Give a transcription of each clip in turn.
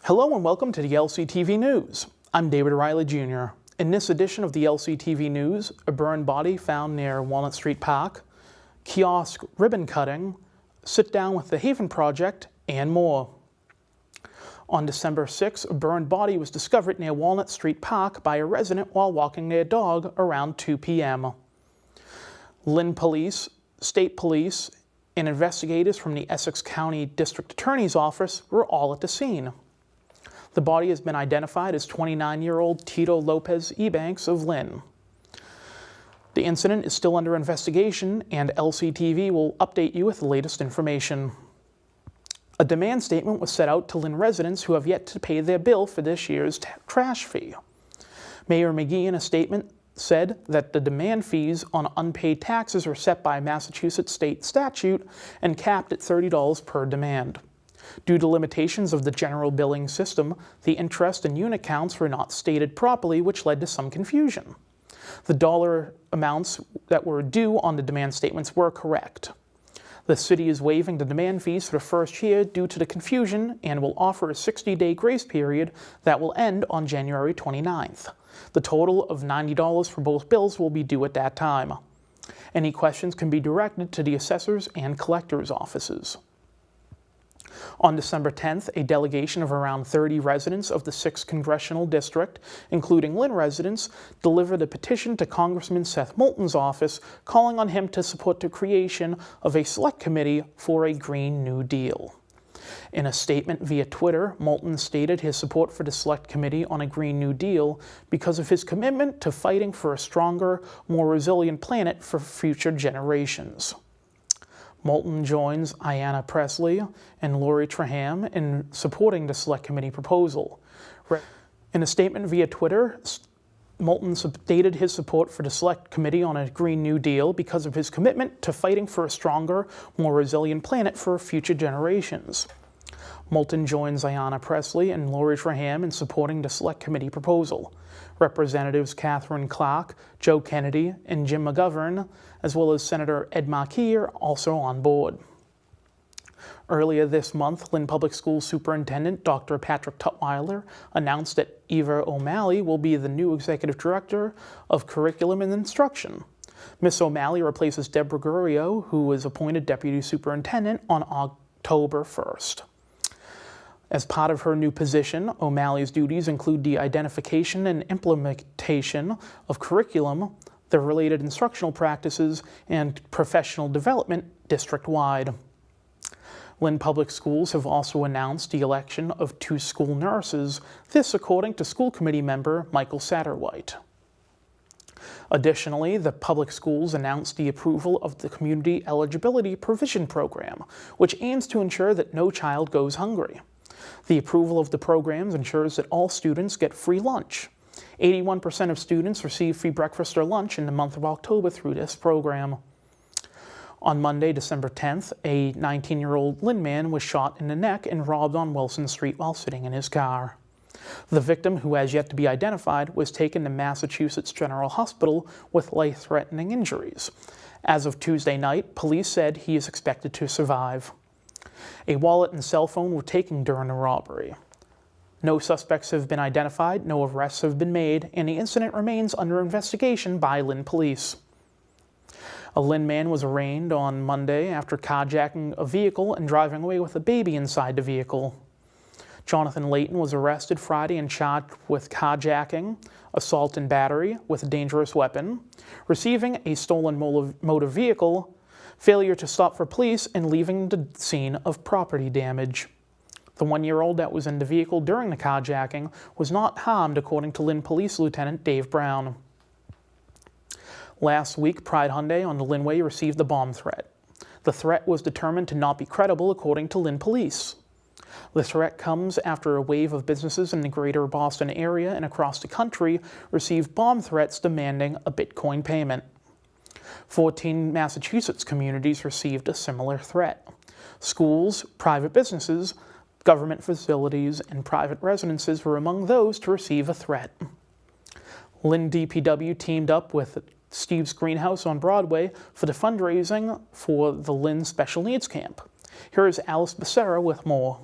Hello and welcome to the LCTV News. I'm David Riley Jr. In this edition of the LCTV News, a burned body found near Walnut Street Park, kiosk ribbon cutting, sit down with the Haven Project, and more. On December 6, a burned body was discovered near Walnut Street Park by a resident while walking their dog around 2 p.m. Lynn Police, State Police, and investigators from the Essex County District Attorney's Office were all at the scene. The body has been identified as 29-year-old Tito Lopez Ebanks of Lynn. The incident is still under investigation, and LCTV will update you with the latest information. A demand statement was set out to Lynn residents who have yet to pay their bill for this year's trash fee. Mayor McGee, in a statement, said that the demand fees on unpaid taxes are set by Massachusetts state statute and capped at $30 per demand. Due to limitations of the general billing system, the interest and unit counts were not stated properly, which led to some confusion. The dollar amounts that were due on the demand statements were correct. The city is waiving the demand fees for the first year due to the confusion and will offer a 60-day grace period that will end on January 29th. The total of $90 for both bills will be due at that time. Any questions can be directed to the assessors and collectors' offices. On December 10th, a delegation of around 30 residents of the 6th Congressional District, including Lynn residents, delivered a petition to Congressman Seth Moulton's office calling on him to support the creation of a select committee for a Green New Deal. In a statement via Twitter, Moulton stated his support for the Select Committee on a Green New Deal because of his commitment to fighting for a stronger, more resilient planet for future generations. Moulton joins Ayanna Pressley and Lori Traham in supporting the Select Committee proposal. In a statement via Twitter, Moulton stated his support for the Select Committee on a Green New Deal because of his commitment to fighting for a stronger, more resilient planet for future generations. Moulton joins Ayanna Pressley and Lori Traham in supporting the Select Committee proposal. Representatives Catherine Clark, Joe Kennedy, and Jim McGovern, as well as Senator Ed Markey, are also on board. Earlier this month, Lynn Public Schools Superintendent Dr. Patrick Tutwiler announced that Eva O'Malley will be the new Executive Director of Curriculum and Instruction. Ms. O'Malley replaces Deborah Guerrio, who was appointed Deputy Superintendent on October 1st. As part of her new position, O'Malley's duties include the identification and implementation of curriculum, the related instructional practices, and professional development district-wide. Lynn Public Schools have also announced the election of 2 school nurses, this according to school committee member Michael Satterwhite. Additionally, the public schools announced the approval of the Community Eligibility Provision Program, which aims to ensure that no child goes hungry. The approval of the programs ensures that all students get free lunch. 81% of students receive free breakfast or lunch in the month of October through this program. On Monday, December 10th, a 19-year-old Lynn man was shot in the neck and robbed on Wilson Street while sitting in his car. The victim, who has yet to be identified, was taken to Massachusetts General Hospital with life-threatening injuries. As of Tuesday night, police said he is expected to survive. A wallet and cell phone were taken during the robbery. No suspects have been identified, no arrests have been made, and the incident remains under investigation by Lynn Police. A Lynn man was arraigned on Monday after carjacking a vehicle and driving away with a baby inside the vehicle. Jonathan Layton was arrested Friday and charged with carjacking, assault and battery with a dangerous weapon, receiving a stolen motor vehicle, failure to stop for police, and leaving the scene of property damage. The 1-year-old that was in the vehicle during the carjacking was not harmed, according to Lynn Police Lieutenant Dave Brown. Last week, Pride Hyundai on the Lynnway received a bomb threat. The threat was determined to not be credible, according to Lynn Police. The threat comes after a wave of businesses in the greater Boston area and across the country received bomb threats demanding a Bitcoin payment. 14 Massachusetts communities received a similar threat. Schools, private businesses, government facilities, and private residences were among those to receive a threat. Lynn DPW teamed up with Steve's Greenhouse on Broadway for the fundraising for the Lynn Special Needs Camp. Here is Alice Becerra with more.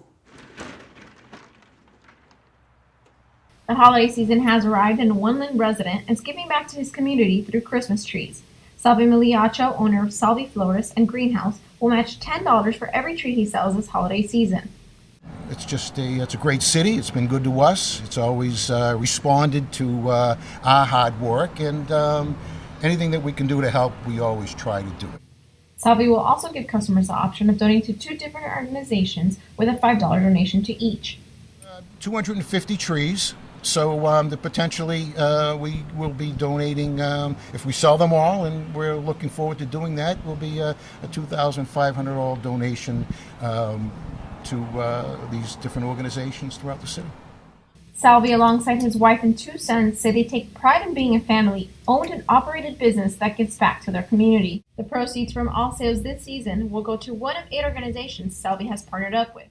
The holiday season has arrived and one Lynn resident is giving back to his community through Christmas trees. Salvi Miliacho, owner of Salvi Florist and Greenhouse, will match $10 for every tree he sells this holiday season. It's a great city. It's been good to us. It's always responded to our hard work, and anything that we can do to help, we always try to do it. Salvi will also give customers the option of donating to 2 different organizations with a $5 donation to each. 250 trees. So potentially we will be donating, if we sell them all, and we're looking forward to doing that, will be a $2,500 donation to these different organizations throughout the city. Salvi, alongside his wife and 2 sons, say they take pride in being a family-owned and operated business that gives back to their community. The proceeds from all sales this season will go to one of 8 organizations Salvi has partnered up with.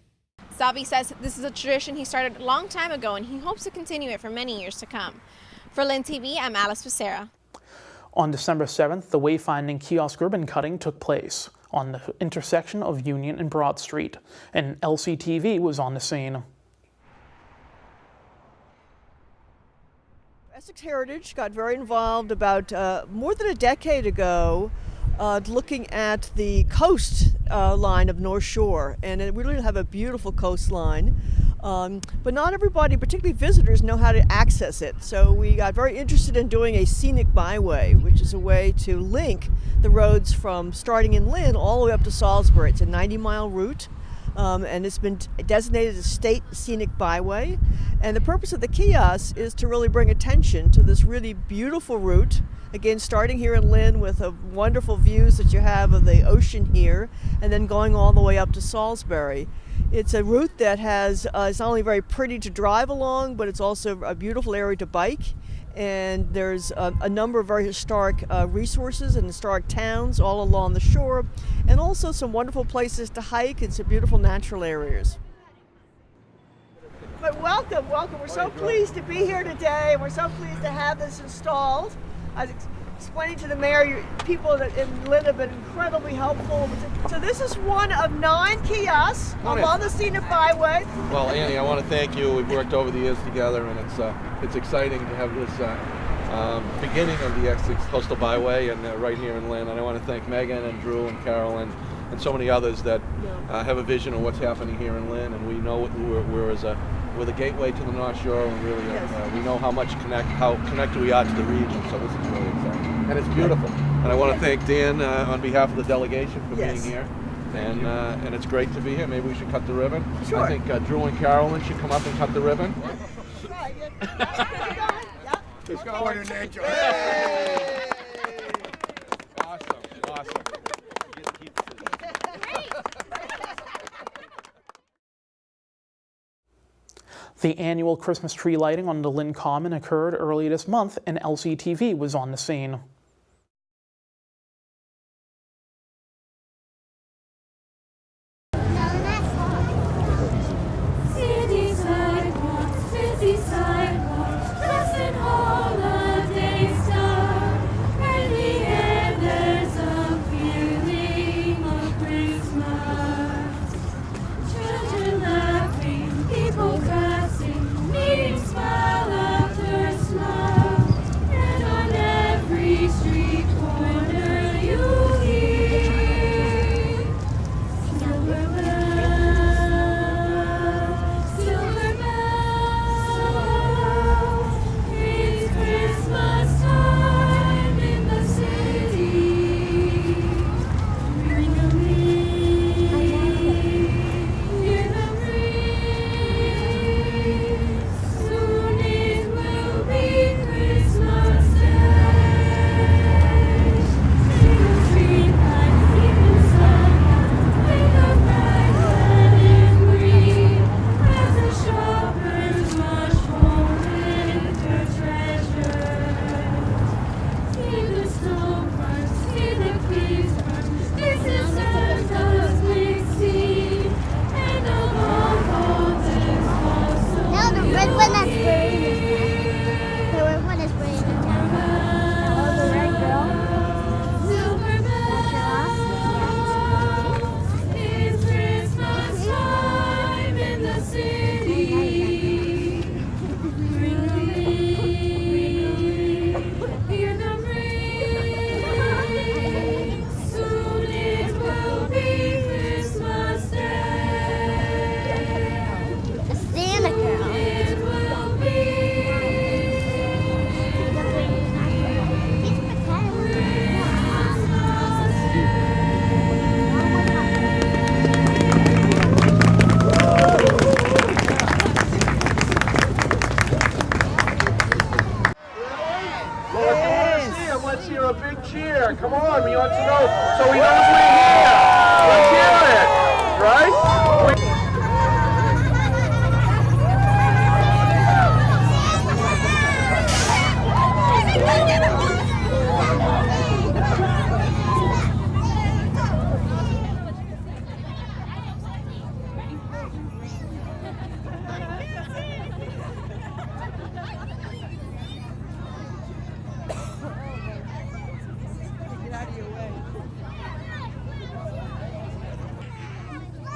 Salvi says this is a tradition he started a long time ago, and he hopes to continue it for many years to come. For Lynn TV, I'm Alice Becerra. On December 7th, the wayfinding kiosk ribbon cutting took place on the intersection of Union and Broad Street, and LCTV was on the scene. Essex Heritage got very involved about more than a decade ago looking at the coast line of North Shore, and we really have a beautiful coastline, but not everybody, particularly visitors, know how to access it. So we got very interested in doing a scenic byway, which is a way to link the roads from starting in Lynn all the way up to Salisbury. It's a 90-mile route. And it's been designated a state scenic byway. And the purpose of the kiosk is to really bring attention to this really beautiful route. Again, starting here in Lynn with the wonderful views that you have of the ocean here, and then going all the way up to Salisbury. It's a route that has, it's not only very pretty to drive along, but it's also a beautiful area to bike. And there's a number of very historic resources and historic towns all along the shore, and also some wonderful places to hike and some beautiful natural areas. But welcome. We're so pleased to be here today, and we're so pleased to have this installed. I was explaining to the mayor, people in Lynn have been incredibly helpful. So this is one of 9 kiosks along the scenic byway. Well, Annie, I want to thank you. We've worked over the years together, and it's exciting to have this beginning of the Essex Coastal Byway, and right here in Lynn. And I want to thank Megan and Drew and Carol and so many others that have a vision of what's happening here in Lynn, and we know we're the gateway to the North Shore, and really we know how connected we are to the region. So this is really exciting, and it's beautiful. And I want to thank Dan on behalf of the delegation for being here. And it's great to be here. Maybe we should cut the ribbon. Sure. I think Drew and Carolyn should come up and cut the ribbon. Let's go. Hey! Awesome. The annual Christmas tree lighting on the Lynn Common occurred early this month, and LCTV was on the scene. wants to know, so he knows we're here. Let's hear it, right?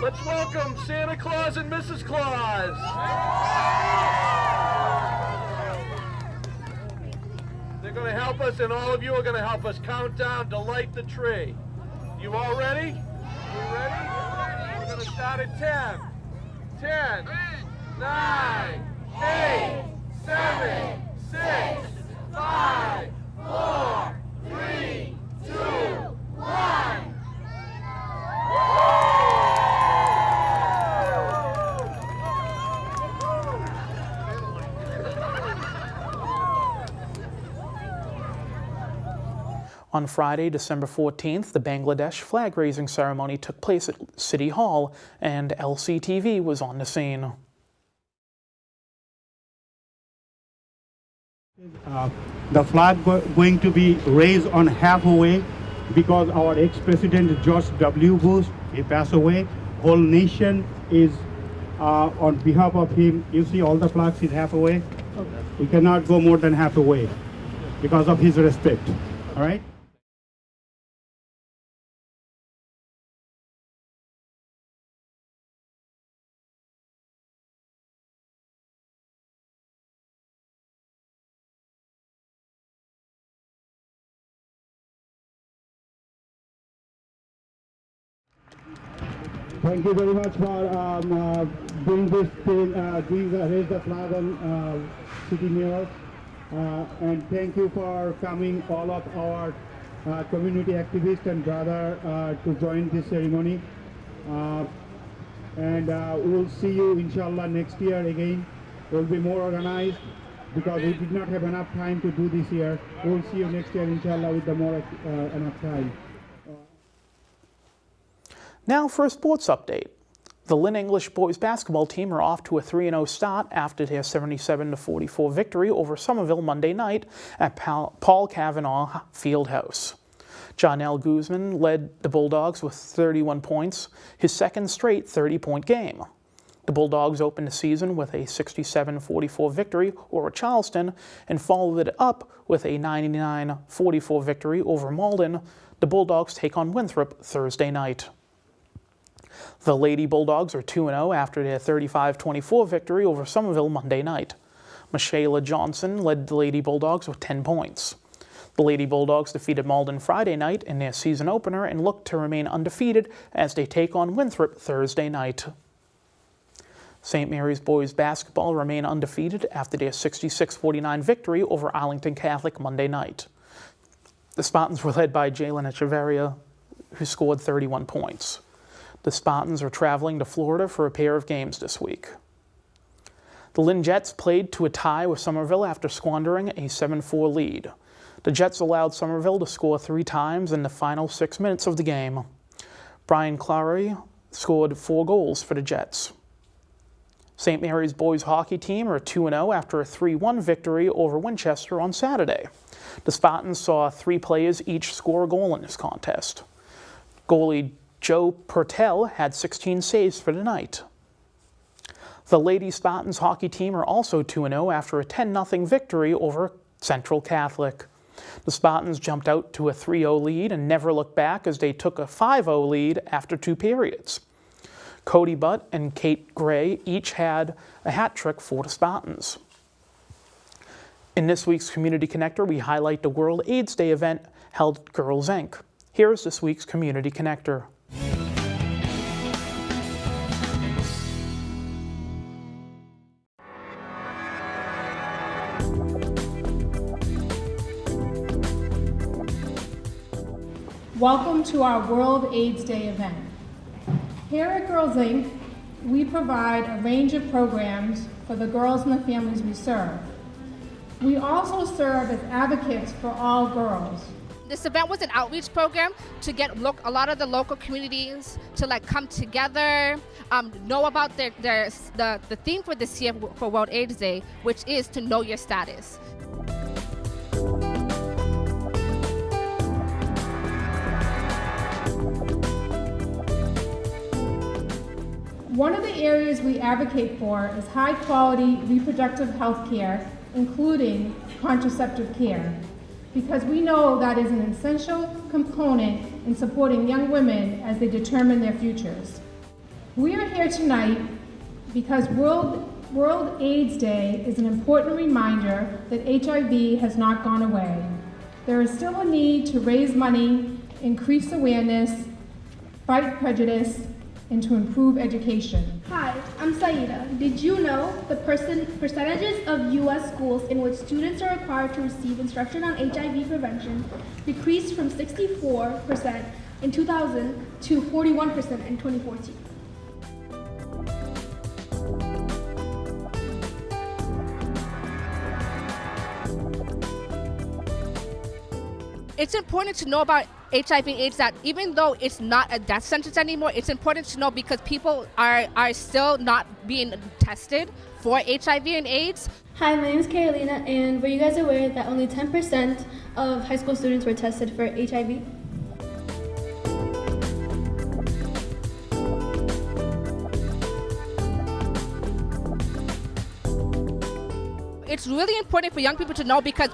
Let's welcome Santa Claus and Mrs. Claus. They're going to help us, and all of you are going to help us count down to light the tree. You all ready? You ready? We're going to start at 10. 10, 9, 8, 7, 6, 5, 4, 3, 2, 1. On Friday, December 14th, the Bangladesh flag-raising ceremony took place at City Hall, and LCTV was on the scene. The flag going to be raised on halfway because our ex-president George W. Bush, he passed away. Whole nation is on behalf of him. You see all the flags is halfway. We cannot go more than halfway because of his respect. All right. Thank you very much for doing this thing, raise the flag on City Mayor. And thank you for coming, all of our community activists and brother to join this ceremony. And we'll see you inshallah next year again. We'll be more organized because we did not have enough time to do this year. We'll see you next year inshallah with the more enough time. Now for a sports update. The Lynn English boys basketball team are off to a 3-0 start after their 77-44 victory over Somerville Monday night at Paul Cavanaugh Fieldhouse. Jonell Guzman led the Bulldogs with 31 points, his second straight 30-point game. The Bulldogs opened the season with a 67-44 victory over Charleston and followed it up with a 99-44 victory over Malden. The Bulldogs take on Winthrop Thursday night. The Lady Bulldogs are 2-0 after their 35-24 victory over Somerville Monday night. Michaela Johnson led the Lady Bulldogs with 10 points. The Lady Bulldogs defeated Malden Friday night in their season opener and look to remain undefeated as they take on Winthrop Thursday night. St. Mary's boys basketball remain undefeated after their 66-49 victory over Arlington Catholic Monday night. The Spartans were led by Jalen Echeverria, who scored 31 points. The Spartans are traveling to Florida for a pair of games this week. The Lynn Jets played to a tie with Somerville after squandering a 7-4 lead. The Jets allowed Somerville to score 3 times in the final 6 minutes of the game. Brian Clary scored 4 goals for the Jets. St. Mary's boys hockey team are 2-0 after a 3-1 victory over Winchester on Saturday. The Spartans saw 3 players each score a goal in this contest. Goalie Joe Pertel had 16 saves for the night. The Lady Spartans hockey team are also 2-0 after a 10-0 victory over Central Catholic. The Spartans jumped out to a 3-0 lead and never looked back as they took a 5-0 lead after 2 periods. Cody Butt and Kate Gray each had a hat trick for the Spartans. In this week's Community Connector, we highlight the World AIDS Day event held at Girls Inc. Here's this week's Community Connector. Welcome to our World AIDS Day event. Here at Girls Inc., we provide a range of programs for the girls and the families we serve. We also serve as advocates for all girls. This event was an outreach program to get a lot of the local communities to like come together, know about the theme for this year for World AIDS Day, which is to know your status. One of the areas we advocate for is high-quality reproductive health care, including contraceptive care, because we know that is an essential component in supporting young women as they determine their futures. We are here tonight because World AIDS Day is an important reminder that HIV has not gone away. There is still a need to raise money, increase awareness, fight prejudice, and to improve education. Hi, I'm Saida. Did you know the percentages of U.S. schools in which students are required to receive instruction on HIV prevention decreased from 64% in 2000 to 41% in 2014? It's important to know about HIV/AIDS that even though it's not a death sentence anymore, it's important to know because people are still not being tested for HIV and AIDS. Hi, my name is Carolina, and were you guys aware that only 10% of high school students were tested for HIV? It's really important for young people to know because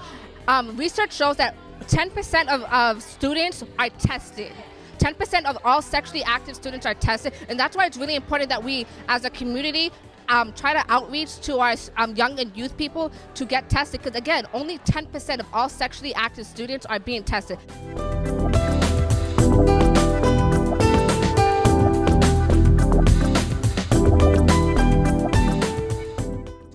research shows that 10% of students are tested. 10% of all sexually active students are tested, and that's why it's really important that we, as a community, try to outreach to our young and youth people to get tested, because again, only 10% of all sexually active students are being tested.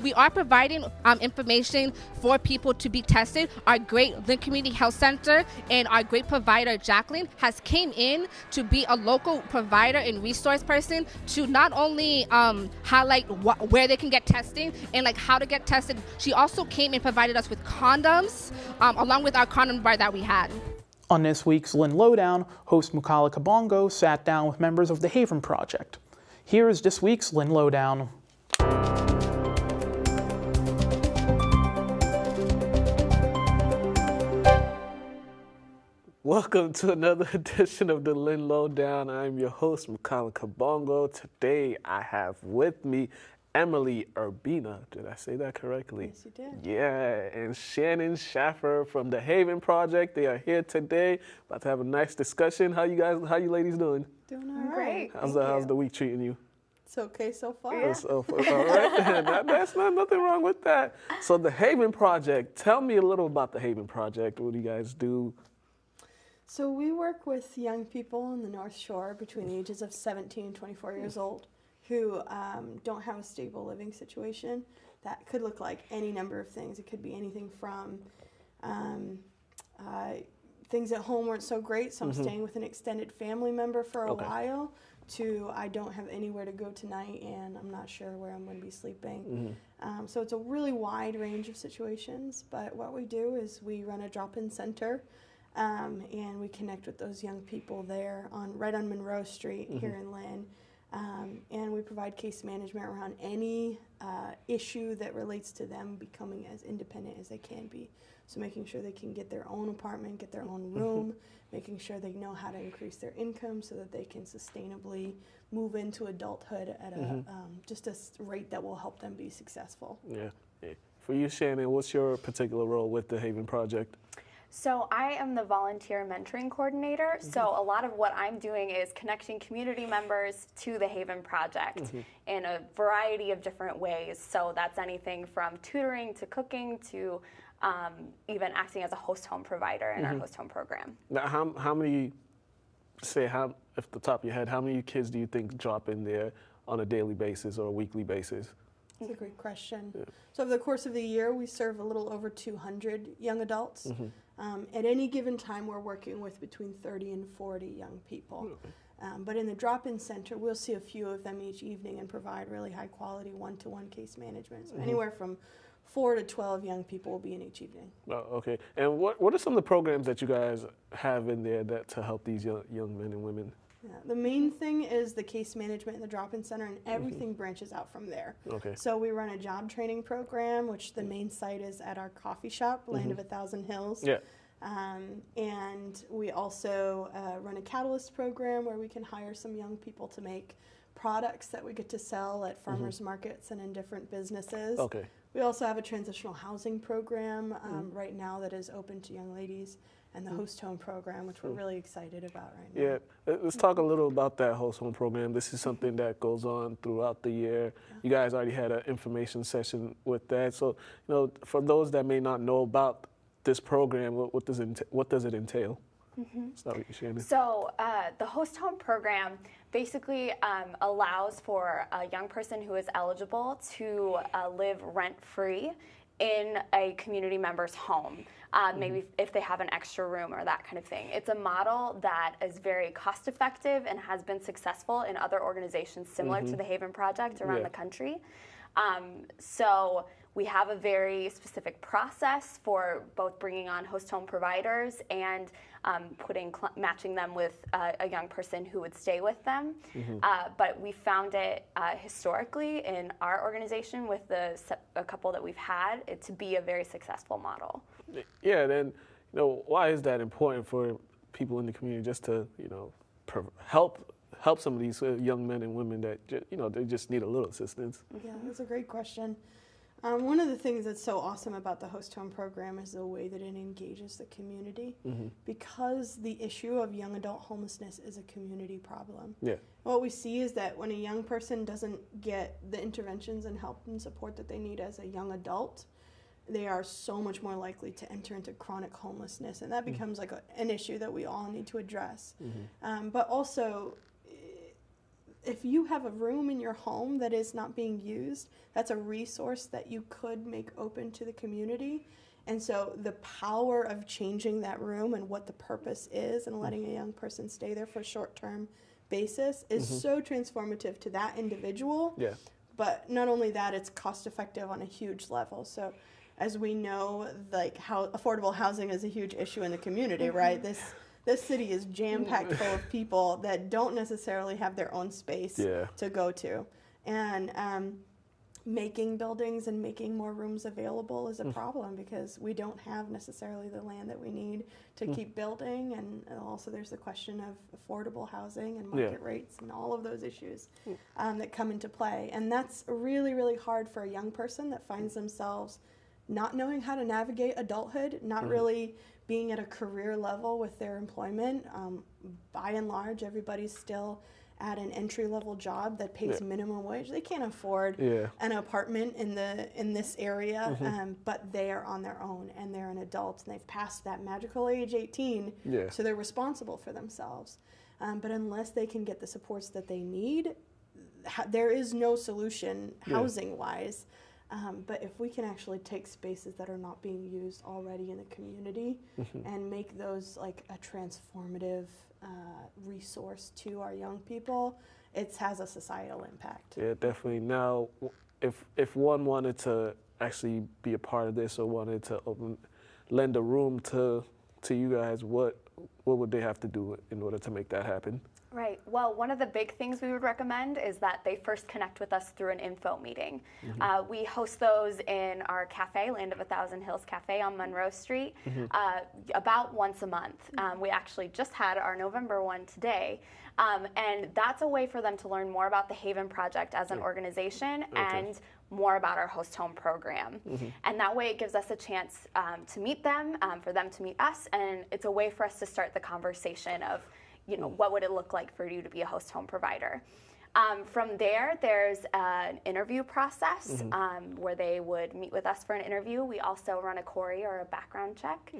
We are providing information for people to be tested. Our great Lynn Community Health Center and our great provider, Jacqueline, has came in to be a local provider and resource person to not only highlight where they can get testing and like how to get tested. She also came and provided us with condoms along with our condom bar that we had. On this week's Lynn Lowdown, host Mukala Kabongo sat down with members of the Haven Project. Here is this week's Lynn Lowdown. Welcome to another edition of the Lynn Lowdown. I'm your host, Mukala Kabongo. Today I have with me Emily Urbina. Did I say that correctly? Yes, you did. Yeah, and Shannon Schaffer from the Haven Project. They are here today, about to have a nice discussion. How you ladies doing? Doing all right. How's the week treating you? It's okay so far. All right, then. That's not nothing wrong with that. So the Haven Project, tell me a little about the Haven Project. What do you guys do? So we work with young people on the North Shore between the ages of 17 and 24 years old who don't have a stable living situation. That could look like any number of things. It could be anything from things at home weren't so great, so I'm staying with an extended family member for a while, to I don't have anywhere to go tonight and I'm not sure where I'm going to be sleeping. So it's a really wide range of situations, but what we do is we run a drop-in center. And we connect with those young people there right on Monroe Street here in Lynn. And we provide case management around any issue that relates to them becoming as independent as they can be. So making sure they can get their own apartment, get their own room, making sure they know how to increase their income so that they can sustainably move into adulthood at just a rate that will help them be successful. Yeah. For you, Shannon, what's your particular role with the Haven Project? So I am the volunteer mentoring coordinator. So a lot of what I'm doing is connecting community members to the Haven Project in a variety of different ways. So that's anything from tutoring to cooking to even acting as a host home provider in our host home program. Now, how many, off the top of your head, how many kids do you think drop in there on a daily basis or a weekly basis? That's a great question. Yeah. So over the course of the year, we serve a little over 200 young adults. At any given time, we're working with between 30 and 40 young people. But in the drop-in center, we'll see a few of them each evening and provide really high-quality one-to-one case management. So anywhere from 4 to 12 young people will be in each evening. Oh, okay. And what are some of the programs that you guys have in there that to help these young men and women? Yeah, the main thing is the case management and the drop-in center, and everything branches out from there. Okay. So we run a job training program, which the main site is at our coffee shop, Land of 1,000 Hills. Yeah. And we also run a Catalyst program where we can hire some young people to make products that we get to sell at farmers markets and in different businesses. Okay. We also have a transitional housing program right now that is open to young ladies, and the host home program, which we're really excited about right now. Yeah, let's talk a little about that host home program. This is something that goes on throughout the year. Yeah. You guys already had an information session with that. So, for those that may not know about this program, what does it entail? Start with you, Shannon. So the host home program basically allows for a young person who is eligible to live rent-free in a community member's home, maybe if they have an extra room or that kind of thing. It's a model that is very cost-effective and has been successful in other organizations similar to the Haven Project around the country. So we have a very specific process for both bringing on host home providers and matching them with a young person who would stay with them. But we found it historically in our organization with a couple that we've had it to be a very successful model. Yeah, then why is that important for people in the community just to help some of these young men and women that they just need a little assistance? Yeah, that's a great question. One of the things that's so awesome about the host home program is the way that it engages the community, because the issue of young adult homelessness is a community problem. Yeah. What we see is that when a young person doesn't get the interventions and help and support that they need as a young adult, they are so much more likely to enter into chronic homelessness, and that becomes like an issue that we all need to address. But also, if you have a room in your home that is not being used, that's a resource that you could make open to the community. And so the power of changing that room and what the purpose is and letting a young person stay there for a short-term basis is so transformative to that individual. Yeah. But not only that, it's cost-effective on a huge level. So as we know, like how affordable housing is a huge issue in the community, right? This city is jam-packed full of people that don't necessarily have their own space to go to. And making buildings and making more rooms available is a problem because we don't have necessarily the land that we need to keep building. And also there's the question of affordable housing and market rates and all of those issues that come into play. And that's really, really hard for a young person that finds themselves not knowing how to navigate adulthood, not really being at a career level with their employment. By and large, everybody's still at an entry-level job that pays minimum wage. They can't afford an apartment in this area, but they are on their own, and they're an adult, and they've passed that magical age 18, so they're responsible for themselves. But unless they can get the supports that they need, there is no solution housing-wise. But if we can actually take spaces that are not being used already in the community and make those like a transformative resource to our young people, it has a societal impact. Yeah, definitely. Now, if one wanted to actually be a part of this or wanted to lend a room to you guys, what would they have to do in order to make that happen? Right. Well, one of the big things we would recommend is that they first connect with us through an info meeting. We host those in our cafe, Land of 1,000 Hills Cafe on Monroe Street, about once a month. We actually just had our November one today. And that's a way for them to learn more about the Haven Project as an organization and more about our host home program. And that way it gives us a chance to meet them, for them to meet us, and it's a way for us to start the conversation of what would it look like for you to be a host home provider? From there, there's an interview process where they would meet with us for an interview. We also run a CORI, or a background check,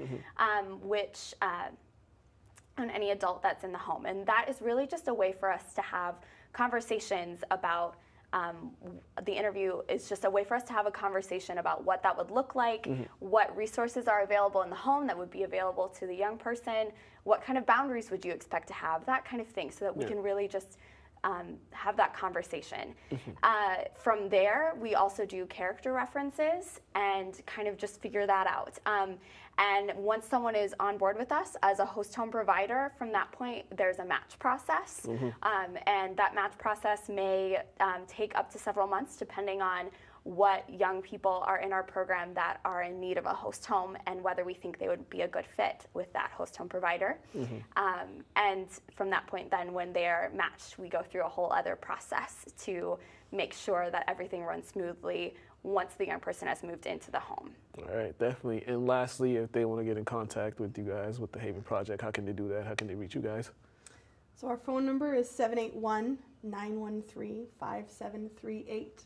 which on any adult that's in the home. And that is really just a way for us to have conversations about the interview is just a way for us to have a conversation about what that would look like, what resources are available in the home that would be available to the young person, what kind of boundaries would you expect to have, that kind of thing, so that we can really just have that conversation. From there, we also do character references and kind of just figure that out. And once someone is on board with us as a host home provider, from that point, there's a match process. And that match process may take up to several months, depending on what young people are in our program that are in need of a host home and whether we think they would be a good fit with that host home provider. And from that point then, when they're matched, we go through a whole other process to make sure that everything runs smoothly once the young person has moved into the home. All right, definitely. And lastly, if they want to get in contact with you guys, with the Haven Project, how can they do that? How can they reach you guys? So our phone number is 781-913-5738.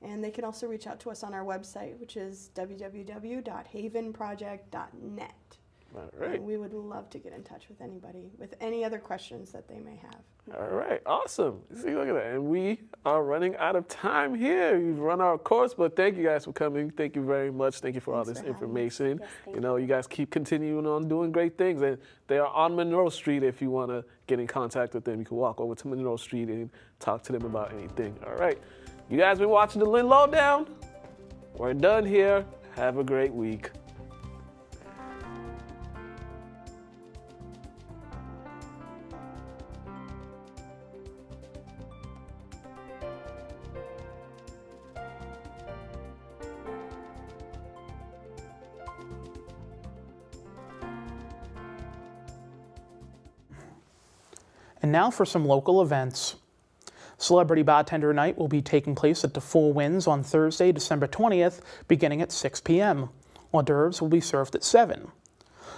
And they can also reach out to us on our website, which is www.havenproject.net. All right. And we would love to get in touch with anybody with any other questions that they may have. All right, awesome. See, look at that. And we are running out of time here. We've run our course, but thank you guys for coming. Thank you very much. Thank you for all this information. Yes, you guys keep continuing on doing great things. And they are on Monroe Street. If you want to get in contact with them, you can walk over to Monroe Street and talk to them about anything. All right. You guys been watching the Lynn Lowdown? We're done here. Have a great week. And now for some local events. Celebrity Bartender Night will be taking place at the Four Winds on Thursday, December 20th, beginning at 6 p.m. Hors d'oeuvres will be served at 7.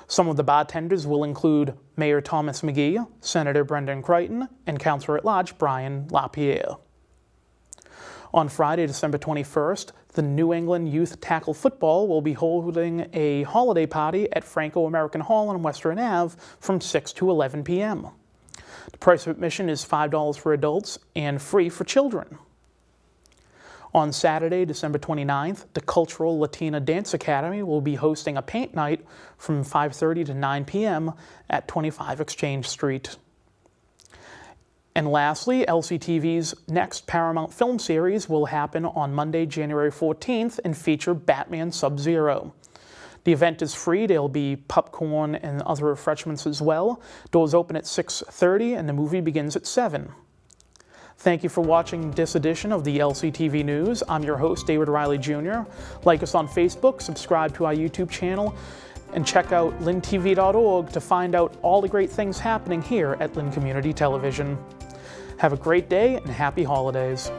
Some of the bartenders will include Mayor Thomas McGee, Senator Brendan Crichton, and Councilor-at-Large Brian LaPierre. On Friday, December 21st, the New England Youth Tackle Football will be holding a holiday party at Franco-American Hall on Western Ave from 6 to 11 p.m. The price of admission is $5 for adults and free for children. On Saturday, December 29th, the Cultural Latina Dance Academy will be hosting a paint night from 5:30 to 9 p.m. at 25 Exchange Street. And lastly, LCTV's next Paramount film series will happen on Monday, January 14th and feature Batman Sub-Zero. The event is free. There'll be popcorn and other refreshments as well. Doors open at 6:30 and the movie begins at 7. Thank you for watching this edition of the LCTV News. I'm your host, David Riley Jr. Like us on Facebook, subscribe to our YouTube channel, and check out lyntv.org to find out all the great things happening here at Lynn Community Television. Have a great day and happy holidays.